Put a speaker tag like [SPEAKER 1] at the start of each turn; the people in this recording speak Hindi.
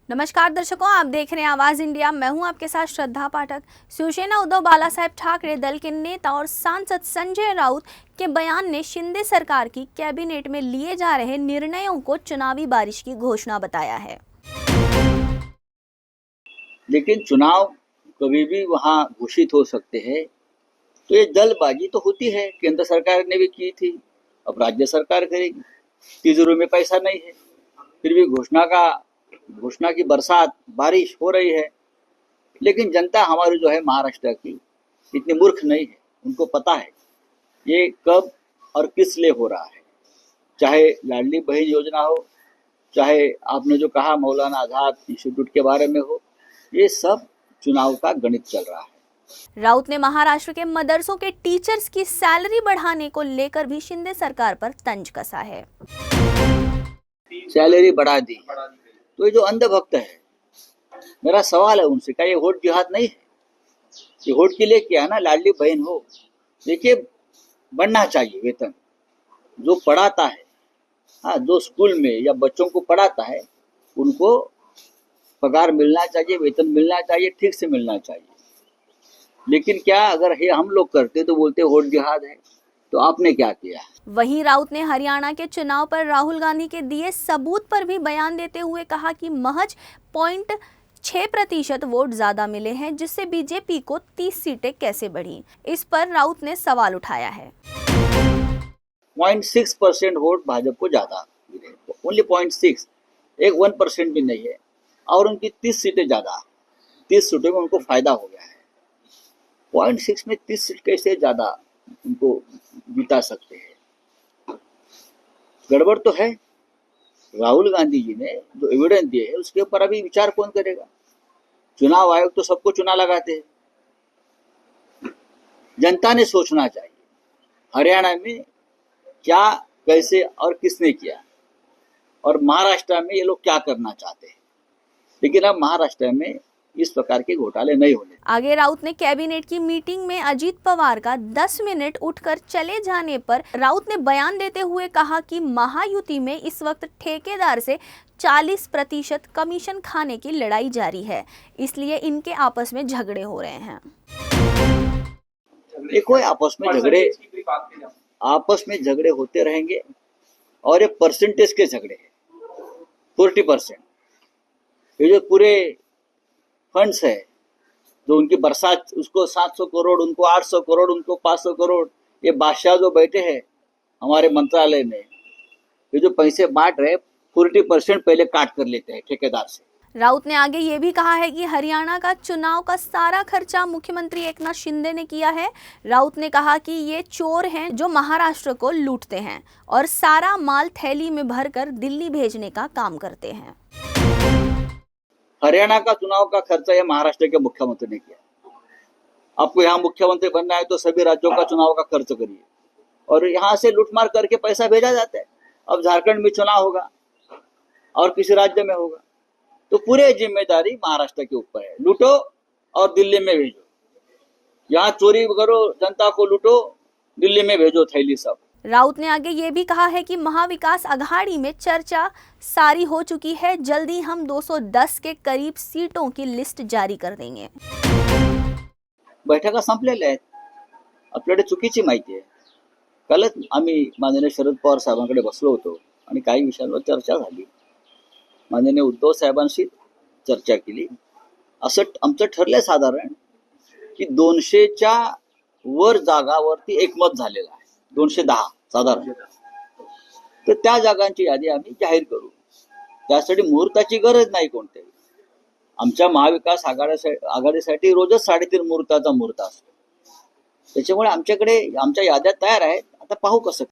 [SPEAKER 1] नमस्कार दर्शकों, आप देख रहे हैं आवाज इंडिया। मैं हूं आपके साथ श्रद्धा पाठक। शिवसेना उद्धव बालासाहेब ठाकरे दल के नेता और सांसद संजय राउत के बयान ने शिंदे सरकार की कैबिनेट में लिए जा रहे निर्णयों को चुनावी बारिश की घोषणा बताया है।
[SPEAKER 2] लेकिन चुनाव कभी भी वहां घोषित हो सकते हैं, तो ये जल्दबाजी तो होती है। केंद्र सरकार ने भी की थी, अब राज्य सरकार करेगी। तिजोरी में पैसा नहीं है, फिर भी घोषणा की बरसात बारिश हो रही है। लेकिन जनता हमारी जो है महाराष्ट्र की इतनी मूर्ख नहीं है, उनको पता है ये कब और किस लिए हो रहा है। चाहे लाडली बहन योजना हो, चाहे आपने जो कहा मौलाना आजाद इंस्टीट्यूट के बारे में हो, ये सब चुनाव का गणित चल रहा है।
[SPEAKER 1] राउत ने महाराष्ट्र के मदरसों के टीचर्स की सैलरी बढ़ाने को लेकर भी शिंदे सरकार पर तंज कसा है।
[SPEAKER 2] सैलरी बढ़ा दी तो ये जो अंधभक्त है, मेरा सवाल है उनसे, क्या ये वोट जिहाद नहीं है? ये वोट के लिए क्या है ना, लाडली बहन हो। देखिए, बढ़ना चाहिए वेतन। जो पढ़ाता है, हाँ, जो स्कूल में या बच्चों को पढ़ाता है, उनको पगार मिलना चाहिए, वेतन मिलना चाहिए, ठीक से मिलना चाहिए। लेकिन क्या अगर ये हम लोग करते तो बोलते वोट जिहाद है। तो आपने क्या किया?
[SPEAKER 1] वहीं राउत ने हरियाणा के चुनाव पर राहुल गांधी के दिए सबूत पर भी बयान देते हुए कहा कि महज 0.6% वोट ज्यादा मिले हैं, जिससे बीजेपी को 30 सीटें कैसे बढ़ी। इस पर राउत ने सवाल उठाया है।
[SPEAKER 2] 0.6% वोट भाजपा को ज्यादा मिले, ओनली 0.6, एक 1% भी नहीं है। और उनकी 30 सीटें ज्यादा, 30 सीटों में उनको फायदा हो गया है। 0.6 में 30 सीट कैसे ज्यादा उनको जिता सकते हैं? गड़बड़ तो है। राहुल गांधी जी ने जो एविडेंस दिए है उसके ऊपर अभी विचार कौन करेगा? चुनाव आयोग तो सबको चुना लगाते हैं। जनता ने सोचना चाहिए हरियाणा में क्या, कैसे और किसने किया, और महाराष्ट्र में ये लोग क्या करना चाहते हैं। लेकिन अब महाराष्ट्र में इस प्रकार के घोटाले नहीं होने।
[SPEAKER 1] आगे राउत ने कैबिनेट की मीटिंग में अजीत पवार का 10 मिनट उठकर चले जाने पर राउत ने बयान देते हुए कहा कि महायुति में इस वक्त ठेकेदार से 40% कमीशन खाने की लड़ाई जारी है, इसलिए इनके आपस में झगड़े हो रहे हैं।
[SPEAKER 2] देखो, आपस में झगड़े होते रहेंगे, और ये परसेंटेज के झगड़े हैं। 40% ये जो पूरे फंड्स है, जो उनकी बरसात, उसको 700 करोड़, उनको 800 करोड़, उनको 500 करोड़, ये बादशाह जो बैठे हैं हमारे मंत्रालय में, ये जो पैसे बांट रहे, 40% पहले काट कर लेते हैं ठेकेदार से।
[SPEAKER 1] राउत ने आगे ये भी कहा है कि हरियाणा का चुनाव का सारा खर्चा मुख्यमंत्री एकनाथ शिंदे ने किया है। राउत ने कहा कि ये चोर हैं जो महाराष्ट्र को लूटते हैं और सारा माल थैली में भरकर दिल्ली भेजने का काम करते हैं।
[SPEAKER 2] हरियाणा का चुनाव का खर्चा यह महाराष्ट्र के मुख्यमंत्री ने किया। आपको यहाँ मुख्यमंत्री बनना है तो सभी राज्यों का चुनाव का खर्च करिए, और यहाँ से लूटमार करके पैसा भेजा जाता है। अब झारखंड में चुनाव होगा और किसी राज्य में होगा, तो पूरी जिम्मेदारी महाराष्ट्र के ऊपर है। लूटो और दिल्ली में भेजो। यहाँ चोरी करो, जनता को लूटो, दिल्ली में भेजो थैली सब।
[SPEAKER 1] राउत ने आगे ये भी कहा है कि महाविकास अघाड़ी में चर्चा सारी हो चुकी है, जल्दी हम 210 के करीब सीटों की लिस्ट जारी कर देंगे।
[SPEAKER 2] बैठका संपलेल्या आहेत, आपल्याकडे चुकीची माहिती आहे। कालच आम्ही माननीय शरद पवार साहेबांकडे बसलो होतो आणि काही विषयांवर चर्चा झाली। माननीय उद्धव साहेबांशी चर्चा केली। असं आमचं ठरलंय साधारण की 200च्या वर जागावरती एकमत झालेलं आहे, 210 साधारण। तर त्या जागांची यादी आम्ही जाहीर करू। त्यासाठी मुहूर्ताची गरज नाही कोणत्याही। आमच्या महाविकास आघाडीसाठी रोजच 3.5 मुहूर्ताचा मुहूर्त असतो। त्याच्यामुळे आमच्याकडे आमच्या याद्या तयार आहेत, आता पाहू कसं।